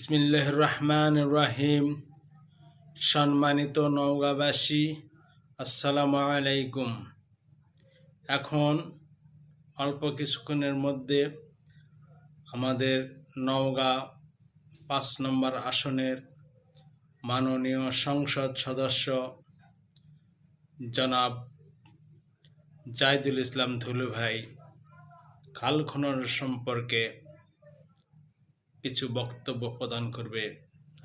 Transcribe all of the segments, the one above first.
বিসমিল্লাহির রহমানির রহিম। সম্মানিত নওগাঁবাসী, আসসালামু আলাইকুম। এখন অল্প কিছুক্ষণের মধ্যে আমাদের নওগাঁ ৫ নম্বর আসনের মাননীয় সংসদ সদস্য জনাব জাহিদুল ইসলাম ধুলু ভাই খাল খনন সম্পর্কে কিছু বক্তব্য প্রদান করবে,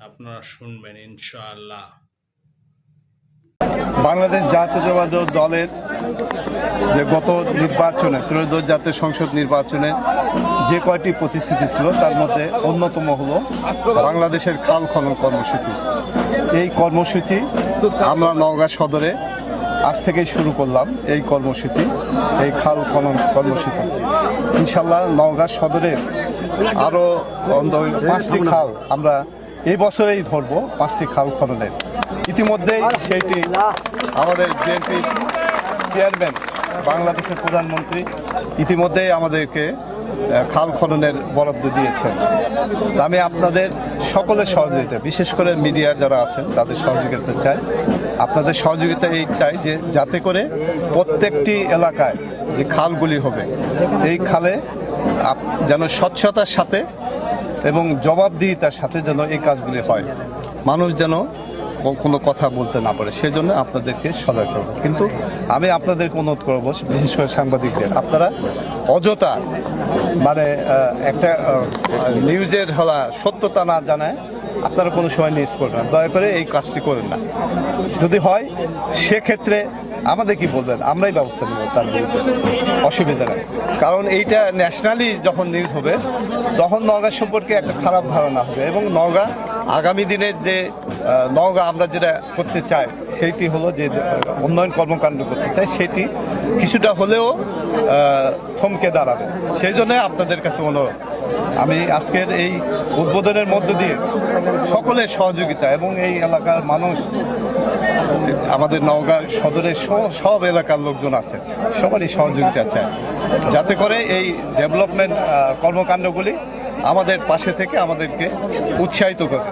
আপনারা শুনবেন ইনশাআল্লাহ। বাংলাদেশ জাতীয়তাবাদী দলের যে গত নির্বাচনে ত্রয়োদশ জাতীয় সংসদ নির্বাচনে যে কয়টি প্রতিশ্রুতি ছিল তার মধ্যে অন্যতম হলো বাংলাদেশের খাল খনন কর্মসূচি। এই কর্মসূচি আমরা নওগাঁ সদরে আজ থেকেই শুরু করলাম। এই কর্মসূচি, এই খাল খনন কর্মসূচি ইনশাল্লাহ নওগাঁ সদরের আরও 5টি খাল আমরা এই বছরেই ধরবো। 5টি খাল খননের ইতিমধ্যেই সেইটি আমাদের বিএনপির চেয়ারম্যান, বাংলাদেশের প্রধানমন্ত্রী ইতিমধ্যেই আমাদেরকে খাল খননের বরাদ্দ দিয়েছেন। আমি আপনাদের সকলের সহযোগিতা, বিশেষ করে মিডিয়ার যারা আছেন তাদের সহযোগিতা চাই। আপনাদের সহযোগিতা এই চাই যে যাতে করে প্রত্যেকটি এলাকায় যে খালগুলি হবে এই খালে যেন স্বচ্ছতার সাথে এবং জবাবদিহিতার সাথে যেন এই কাজগুলি হয়, মানুষ যেন কোনো কথা বলতে না পারে, সেজন্য আপনাদেরকে সজাগ করব। কিন্তু আমি আপনাদেরকে অনুরোধ করবো, বিশেষ করে সাংবাদিকদের, আপনারা অযথা একটা নিউজের হলা সত্যতা না জানায় আপনারা কোনো সময় নিউজ করবেন না। দয়া করে এই কাজটি করেন না। যদি হয় সেক্ষেত্রে আমাদের কি বলবেন, আমরাই ব্যবস্থা নেব, তার বিরুদ্ধে অসুবিধা নেই। কারণ এইটা ন্যাশনালি যখন নিউজ হবে তখন নওগাঁ সম্পর্কে একটা খারাপ ধারণা হবে এবং নওগাঁ আগামী দিনের যে নওগাঁ আমরা যেটা করতে চাই সেইটি হলো যে উন্নয়ন কর্মকাণ্ড করতে চাই, সেটি কিছুটা হলেও থমকে দাঁড়াবে। সেই জন্য আপনাদের কাছে অনুরোধ, আমি আজকের এই উদ্বোধনের মধ্য দিয়ে সকলের সহযোগিতা এবং এই এলাকার মানুষ, আমাদের নওগাঁ সদরের সব এলাকার লোকজন আছে, সবারই সহযোগিতা চাই যাতে করে এই ডেভেলপমেন্ট কর্মকাণ্ডগুলি আমাদের পাশে থেকে আমাদেরকে উৎসাহিত করে।